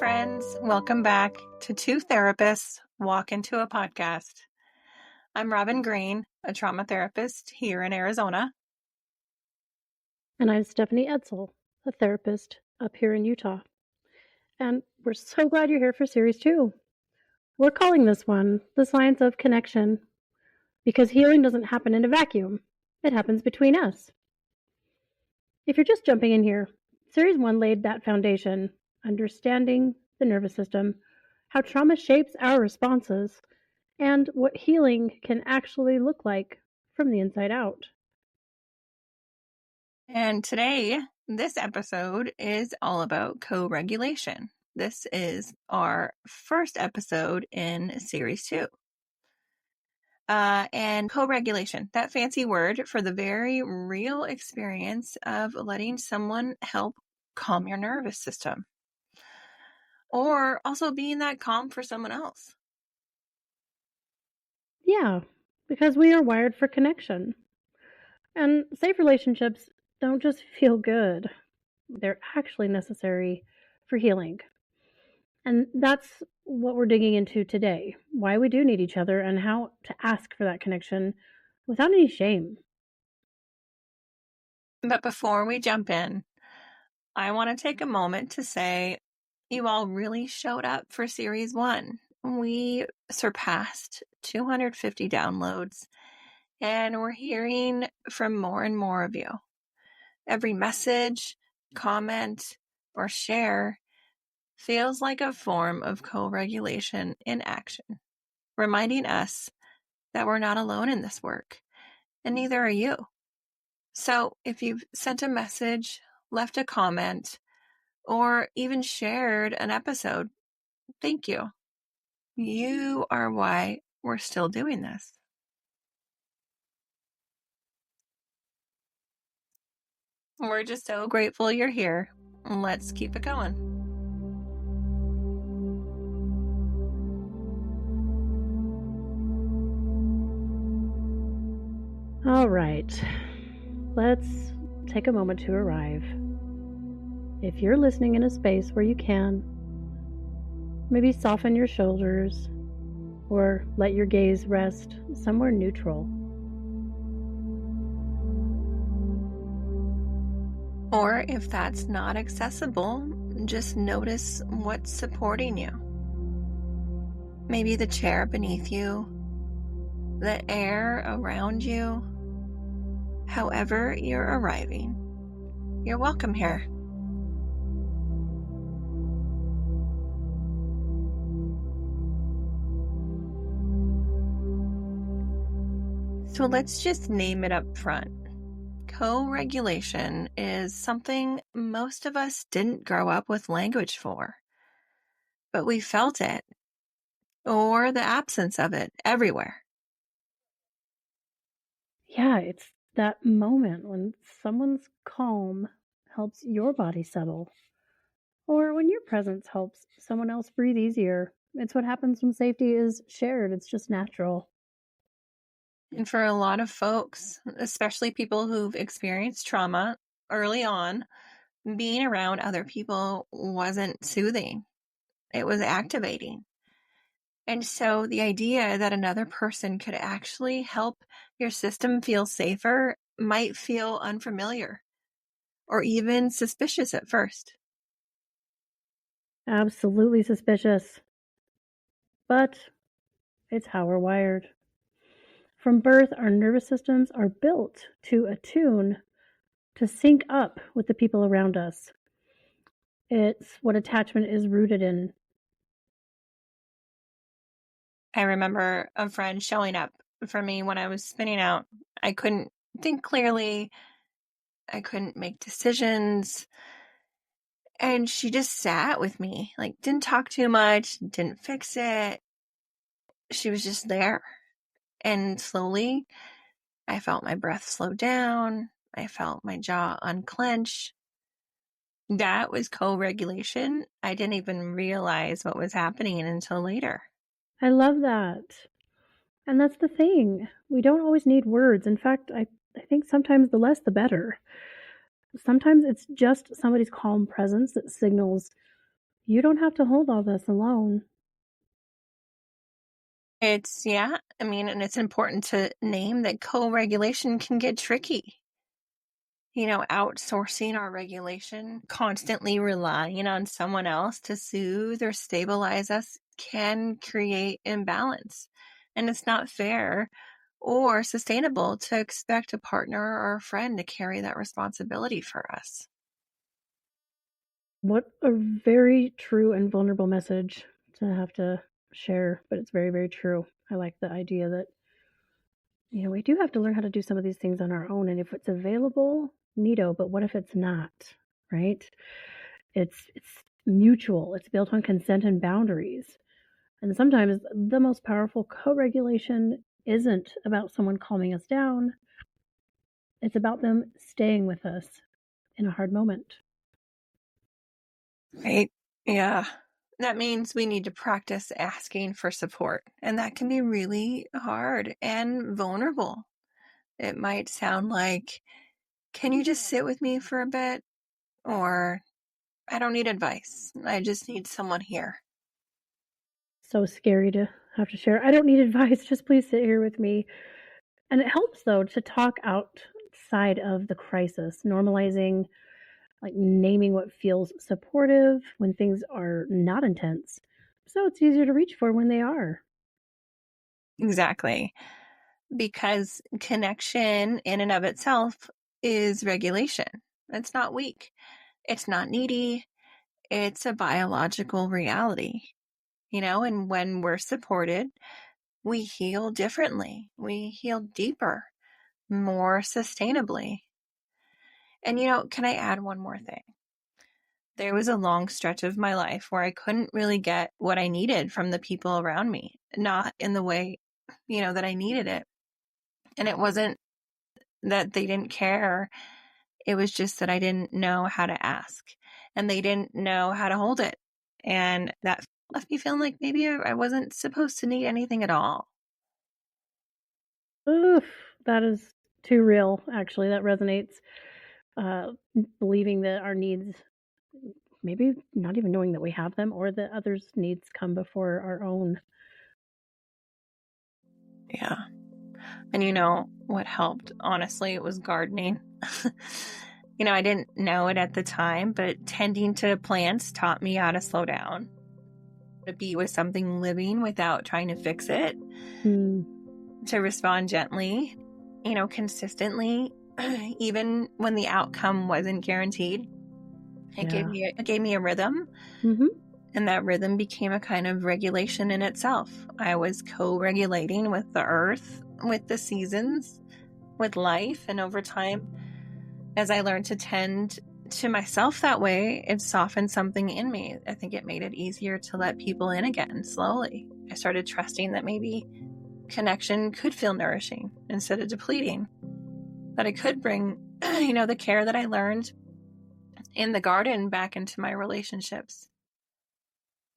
friends. Welcome back to Two Therapists Walk Into a Podcast. I'm Robin Green, a trauma therapist here in Arizona. And I'm Stephanie Edsall, a therapist up here in Utah. And we're so glad you're here for Series 2. We're calling this one The Science of Connection, because healing doesn't happen in a vacuum. It happens between us. If you're just jumping in here, Series 1 laid that foundation, understanding the nervous system, how trauma shapes our responses, and what healing can actually look like from the inside out. And today, this episode is all about co-regulation. This is our first episode in Series 2. And co-regulation, that fancy word for the very real experience of letting someone help calm your nervous system. Or also being that calm for someone else. Yeah, because we are wired for connection. And safe relationships don't just feel good, they're actually necessary for healing. And that's what we're digging into today, why we do need each other and how to ask for that connection without any shame. But before we jump in, I want to take a moment to say you all really showed up for Series 1. We surpassed 250 downloads, and we're hearing from more and more of you. Every message, comment, or share feels like a form of co-regulation in action, reminding us that we're not alone in this work, and neither are you. So if you've sent a message, left a comment, or even shared an episode, thank you. You are why we're still doing this. We're just so grateful you're here. Let's keep it going. All right, let's take a moment to arrive. If you're listening in a space where you can, maybe soften your shoulders or let your gaze rest somewhere neutral. Or if that's not accessible, just notice what's supporting you. Maybe the chair beneath you, the air around you. However you're arriving, you're welcome here. So let's just name it up front. Co-regulation is something most of us didn't grow up with language for, but we felt it, or the absence of it, everywhere. Yeah, it's that moment when someone's calm helps your body settle, or when your presence helps someone else breathe easier. It's what happens when safety is shared. It's just natural. And for a lot of folks, especially people who've experienced trauma early on, being around other people wasn't soothing. It was activating. And so the idea that another person could actually help your system feel safer might feel unfamiliar or even suspicious at first. Absolutely suspicious. But it's how we're wired. From birth, our nervous systems are built to attune, to sync up with the people around us. It's what attachment is rooted in. I remember a friend showing up for me when I was spinning out. I couldn't think clearly. I couldn't make decisions. And she just sat with me, like didn't talk too much, didn't fix it. She was just there. And slowly, I felt my breath slow down. I felt my jaw unclench. That was co-regulation. I didn't even realize what was happening until later. I love that. And that's the thing. We don't always need words. In fact, I think sometimes the less the better. Sometimes it's just somebody's calm presence that signals You don't have to hold all this alone. And it's important to name that co-regulation can get tricky. Outsourcing our regulation, constantly relying on someone else to soothe or stabilize us can create imbalance. And it's not fair or sustainable to expect a partner or a friend to carry that responsibility for us. What a very true and vulnerable message to have to share, but it's very, very true. I like the idea that, we do have to learn how to do some of these things on our own. And if it's available, neato, but what if it's not, right? It's mutual. It's built on consent and boundaries. And sometimes the most powerful co-regulation isn't about someone calming us down. It's about them staying with us in a hard moment. Right? Yeah. That means we need to practice asking for support, and that can be really hard and vulnerable. It might sound like, can you just sit with me for a bit? Or, I don't need advice. I just need someone here. So scary to have to share. I don't need advice. Just please sit here with me. And it helps, though, to talk outside of the crisis, normalizing, like naming what feels supportive when things are not intense. So it's easier to reach for when they are. Exactly. Because connection in and of itself is regulation. It's not weak. It's not needy. It's a biological reality, and when we're supported, we heal differently. We heal deeper, more sustainably. And, can I add one more thing? There was a long stretch of my life where I couldn't really get what I needed from the people around me, not in the way, that I needed it. And it wasn't that they didn't care. It was just that I didn't know how to ask, and they didn't know how to hold it. And that left me feeling like maybe I wasn't supposed to need anything at all. Oof, that is too real, actually. That resonates. Uh, Believing that our needs, maybe not even knowing that we have them, or that others' needs come before our own. Yeah. And what helped? Honestly, it was gardening. I didn't know it at the time, but tending to plants taught me how to slow down, to be with something living without trying to fix it, Hmm. to respond gently, consistently, even when the outcome wasn't guaranteed. It Yeah. gave me a rhythm, Mm-hmm. and that rhythm became a kind of regulation in itself. I was co-regulating with the earth, with the seasons, with life, and over time, as I learned to tend to myself that way, it softened something in me. I think it made it easier to let people in again slowly. I started trusting that maybe connection could feel nourishing instead of depleting, that I could bring, the care that I learned in the garden back into my relationships.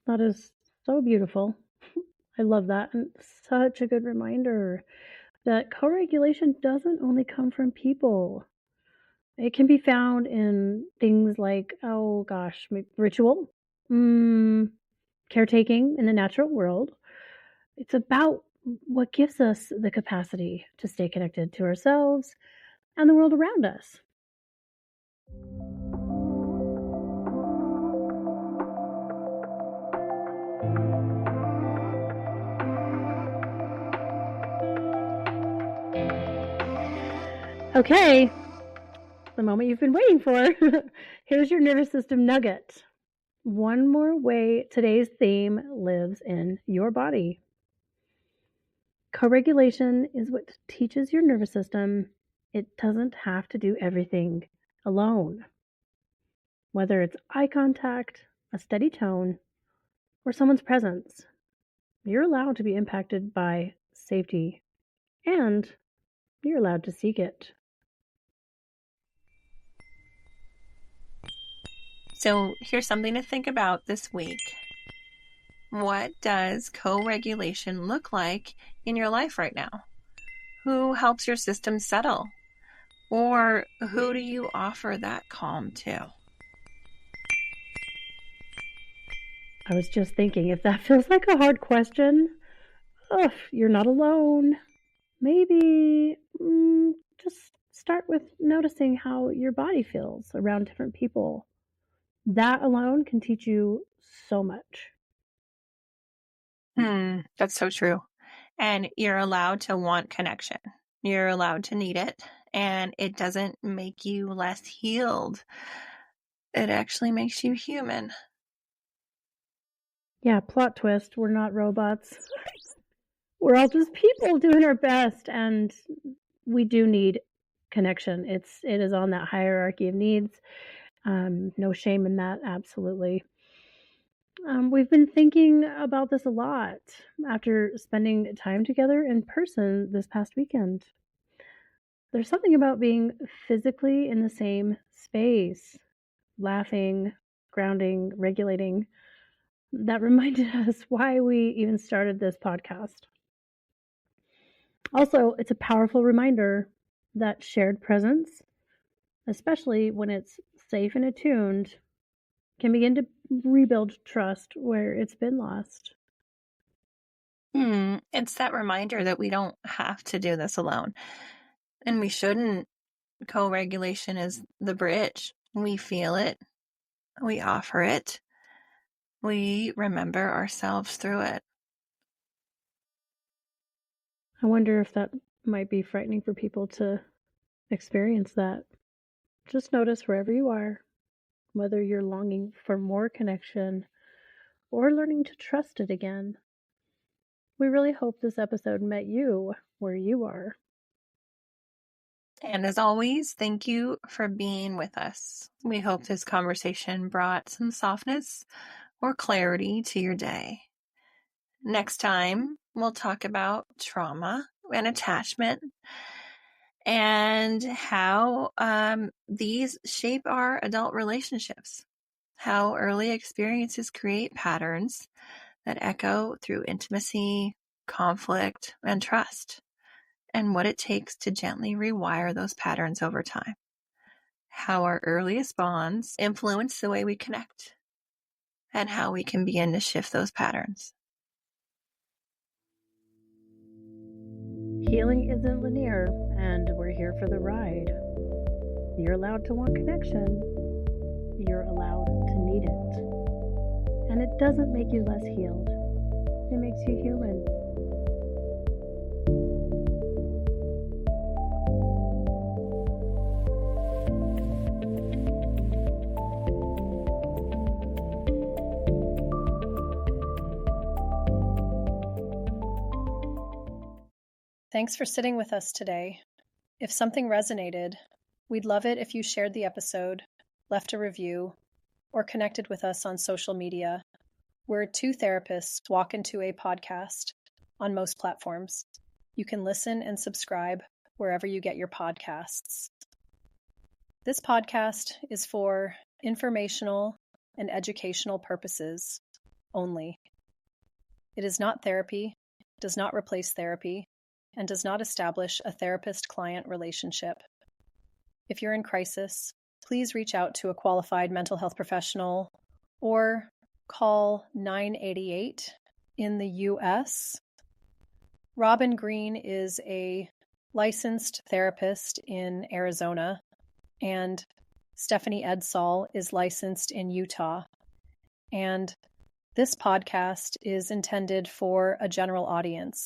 That is so beautiful. I love that. And such a good reminder that co regulation doesn't only come from people. It can be found in things like, oh gosh, ritual, mm, caretaking in the natural world. It's about what gives us the capacity to stay connected to ourselves and the world around us. Okay, the moment you've been waiting for. Here's your nervous system nugget. One more way today's theme lives in your body. Co regulation is what teaches your nervous system it doesn't have to do everything alone. Whether it's eye contact, a steady tone, or someone's presence, you're allowed to be impacted by safety and you're allowed to seek it. So here's something to think about this week. What does co-regulation look like in your life right now? Who helps your system settle? Or who do you offer that calm to? I was just thinking, if that feels like a hard question, you're not alone. Maybe just start with noticing how your body feels around different people. That alone can teach you so much. That's so true. And you're allowed to want connection. You're allowed to need it. And it doesn't make you less healed. It actually makes you human. Yeah, plot twist, we're not robots. We're all just people doing our best, and we do need connection. It is on that hierarchy of needs. No shame in that, absolutely. We've been thinking about this a lot after spending time together in person this past weekend. There's something about being physically in the same space, laughing, grounding, regulating, that reminded us why we even started this podcast. Also, it's a powerful reminder that shared presence, especially when it's safe and attuned, can begin to rebuild trust where it's been lost. It's that reminder that we don't have to do this alone. And we shouldn't. Co-regulation is the bridge. We feel it. We offer it. We remember ourselves through it. I wonder if that might be frightening for people to experience that. Just notice wherever you are, whether you're longing for more connection or learning to trust it again. We really hope this episode met you where you are. And as always, thank you for being with us. We hope this conversation brought some softness or clarity to your day. Next time, we'll talk about trauma and attachment and how these shape our adult relationships, how early experiences create patterns that echo through intimacy, conflict, and trust, and what it takes to gently rewire those patterns over time, how our earliest bonds influence the way we connect, and how we can begin to shift those patterns. Healing isn't linear, and we're here for the ride. You're allowed to want connection. You're allowed to need it. And it doesn't make you less healed. It makes you human. Thanks for sitting with us today. If something resonated, we'd love it if you shared the episode, left a review, or connected with us on social media. We're two therapists walk into a podcast on most platforms. You can listen and subscribe wherever you get your podcasts. This podcast is for informational and educational purposes only. It is not therapy, does not replace therapy, and does not establish a therapist-client relationship. If you're in crisis, please reach out to a qualified mental health professional or call 988 in the US. Robin Green is a licensed therapist in Arizona, and Stephanie Edsall is licensed in Utah. And this podcast is intended for a general audience.